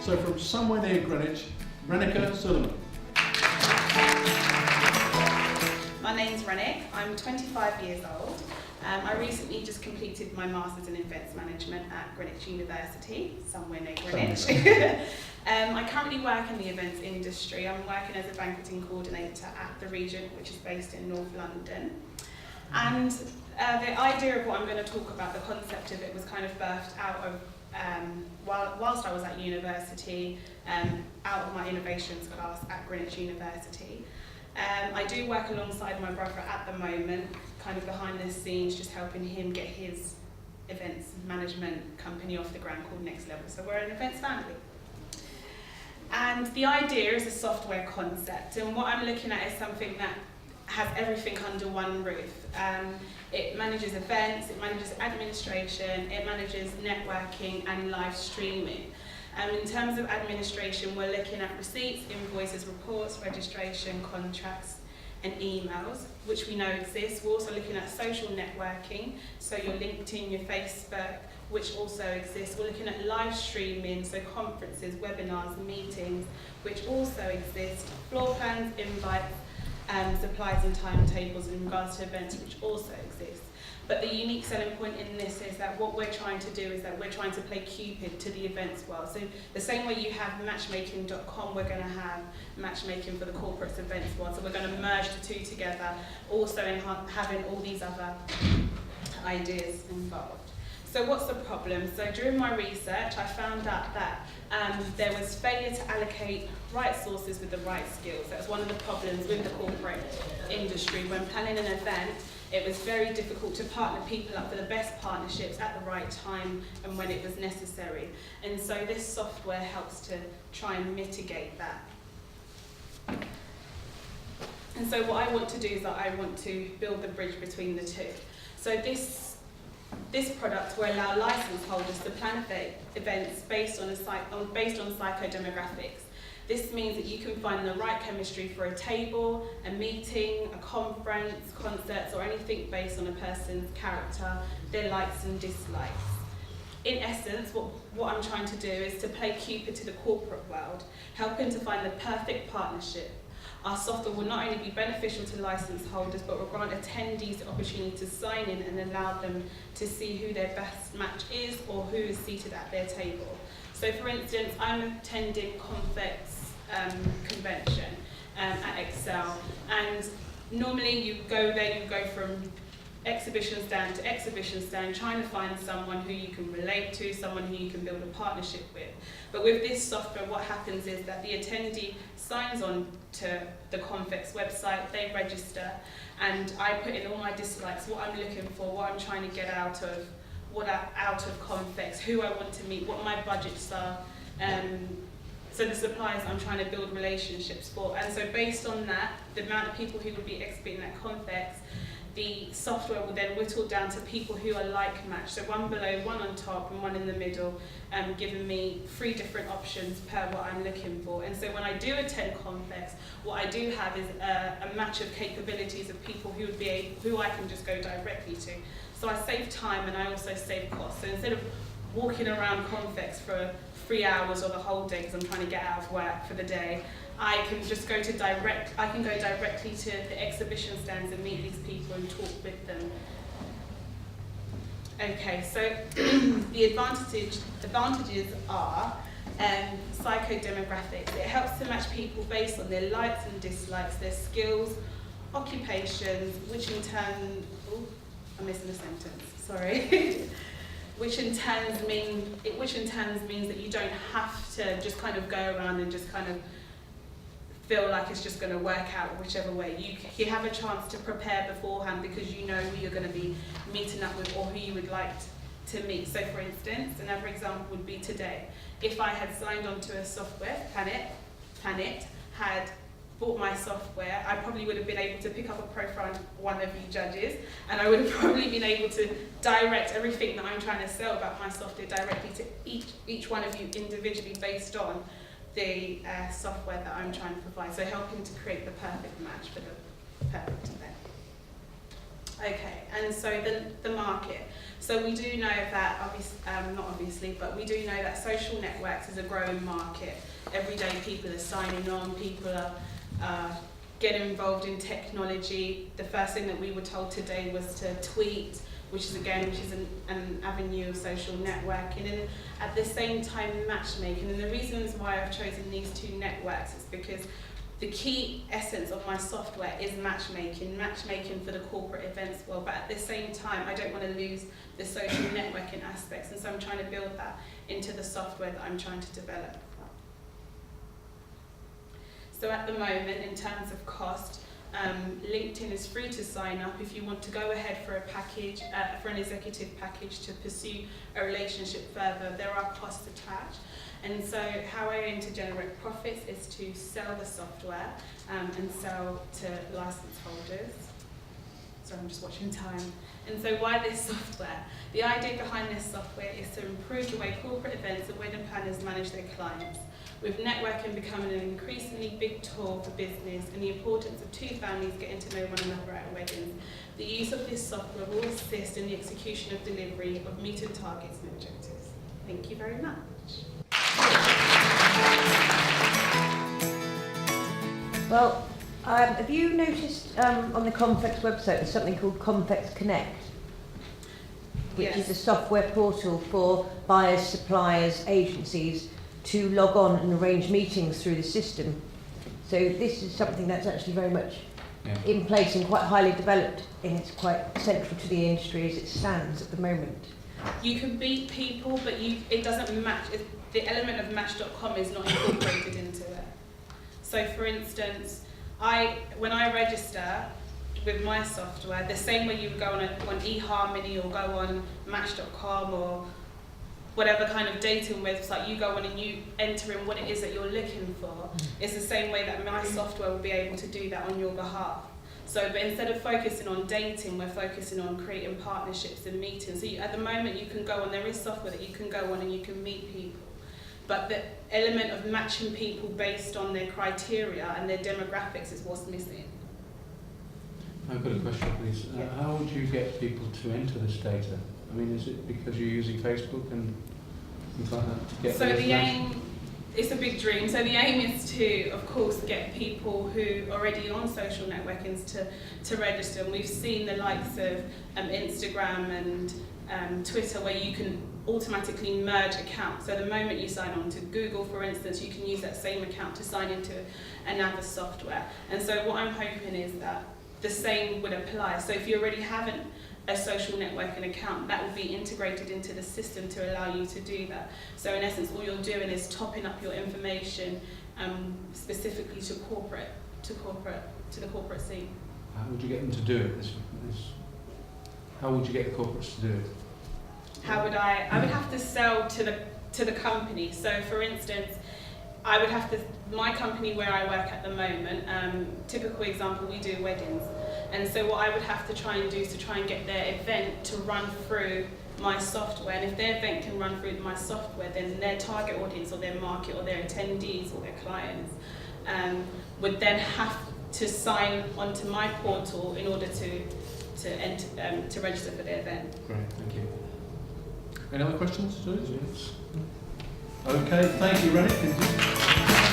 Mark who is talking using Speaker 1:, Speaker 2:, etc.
Speaker 1: So from somewhere near Greenwich, Morenike, Sulaiman.
Speaker 2: My name's Morenike, I'm 25 years old. I recently just completed my Masters in Events Management at Greenwich University, somewhere near Greenwich. I currently work in the events industry. I'm working as a banqueting coordinator at the Regent, which is based in North London. And the idea of what I'm going to talk about, the concept of it, was kind of birthed out of whilst I was at university, out of my innovations class at Greenwich University. I do work alongside my brother at the moment, kind of behind the scenes, just helping him get his events management company off the ground called Next Level. So we're an events family. And the idea is a software concept, and what I'm looking at is something that has everything under one roof. It manages events, it manages administration, it manages networking and live streaming. In terms of administration, we're looking at receipts, invoices, reports, registration, contracts and emails, which we know exist. We're also looking at social networking, so your LinkedIn, your Facebook, which also exists. We're looking at live streaming, so conferences, webinars, meetings, which also exist. Floor plans, invites, supplies and timetables in regards to events, which also exist. But the unique selling point in this is that what we're trying to do is that we're trying to play Cupid to the events world. So the same way you have matchmaking.com, we're going to have matchmaking for the corporate events world. So we're going to merge the two together, also in having all these other ideas involved. So what's the problem? So during my research, I found out that there was failure to allocate right sources with the right skills. That was one of the problems with the corporate industry. When planning an event, it was very difficult to partner people up for the best partnerships at the right time and when it was necessary. And so this software helps to try and mitigate that. And so what I want to do is that I want to build the bridge between the two. So this product will allow license holders to plan events based on psychodemographics. This means that you can find the right chemistry for a table, a meeting, a conference, concerts, or anything based on a person's character, their likes and dislikes. In essence, what I'm trying to do is to play Cupid to the corporate world, helping to find the perfect partnership. Our software will not only be beneficial to license holders, but will grant attendees the opportunity to sign in and allow them to see who their best match is or who is seated at their table. So for instance, I'm attending Confex convention at Excel, and normally you go there, you go from exhibition stand to exhibition stand, trying to find someone who you can relate to, someone who you can build a partnership with. But with this software, what happens is that the attendee signs on to the Confex website, they register, and I put in all my dislikes, what I'm looking for, what I'm trying to get out of Confex, who I want to meet, what my budgets are. So the suppliers I'm trying to build relationships for. And so based on that, the amount of people who would be exhibiting at Confex, the software will then whittle down to people who are like-matched. So one below, one on top, and one in the middle, giving me 3 different options per what I'm looking for. And so when I do attend Confex, what I do have is a match of capabilities of people who I can just go directly to. So I save time and I also save costs. So instead of walking around Confex for 3 hours or the whole day because I'm trying to get out of work for the day, I can just go directly to the exhibition stands and meet these people and talk with them. Okay, so the advantages are psychodemographics. It helps to match people based on their likes and dislikes, their skills, occupations, which in turn, I'm missing a sentence, sorry. which in turn means that you don't have to just kind of go around and just kind of feel like it's just going to work out whichever way. You have a chance to prepare beforehand because you know who you're going to be meeting up with or who you would like to meet. So for instance, another example would be today. If I had signed on to a software, Planet, had bought my software, I probably would have been able to pick up a profile on one of you judges, and I would have probably been able to direct everything that I'm trying to sell about my software directly to each one of you individually based on the software that I'm trying to provide. So helping to create the perfect match for the perfect event. Okay, and so the market. So we do know that, but we do know that social networks is a growing market. Every day people are signing on, people are getting involved in technology. The first thing that we were told today was to tweet, which is an avenue of social networking, and at the same time matchmaking. And the reasons why I've chosen these two networks is because the key essence of my software is matchmaking for the corporate events world, but at the same time I don't want to lose the social networking aspects, and so I'm trying to build that into the software that I'm trying to develop. So at the moment, in terms of cost, LinkedIn is free to sign up if you want to go ahead for a package, for an executive package to pursue a relationship further. There are costs attached. And so how I aim to generate profits is to sell the software and sell to license holders. So I'm just watching time. And so why this software? The idea behind this software is to improve the way corporate events and wedding planners manage their clients. With networking becoming an increasingly big tool for business and the importance of two families getting to know one another at weddings, the use of this software will assist in the execution of delivery of meeting targets and objectives. Thank you very much.
Speaker 3: Well, have you noticed on the Complex website there's something called Complex Connect, which is a software portal for buyers, suppliers, agencies to log on and arrange meetings through the system. So this is something that's actually very much in place and quite highly developed, and it's quite central to the industry as it stands at the moment.
Speaker 2: You can beat people, but it doesn't match. The element of Match.com is not incorporated into it. So for instance, when I register with my software, the same way you would go on eHarmony or go on Match.com or whatever kind of dating website, you go on and you enter in what it is that you're looking for. It's the same way that my software will be able to do that on your behalf. So, but instead of focusing on dating, we're focusing on creating partnerships and meetings. So at the moment you can go on, there is software that you can go on and you can meet people. But the element of matching people based on their criteria and their demographics is what's missing.
Speaker 1: I've got a question, please. How would you get people to enter this data? I mean, is it because you're using Facebook and things like that to get
Speaker 2: So the aim, it's a big dream. So the aim is to, of course, get people who are already on social networking to register. And we've seen the likes of Instagram and Twitter, where you can automatically merge accounts. So the moment you sign on to Google, for instance, you can use that same account to sign into another software. And so what I'm hoping is that the same would apply. So if you already haven't a social networking account, that will be integrated into the system to allow you to do that. So in essence, all you're doing is topping up your information specifically to the corporate scene.
Speaker 1: How would you get them to do it? How would you get the corporates to do it?
Speaker 2: How would I would have to sell to the company. So for instance, I would have to, my company where I work at the moment, typical example, we do weddings. And so what I would have to try and do is to try and get their event to run through my software. And if their event can run through my software, then their target audience or their market or their attendees or their clients would then have to sign onto my portal in order to register for their event.
Speaker 1: Great, thank you. Any other questions? Yes. Okay, thank you, Rennie.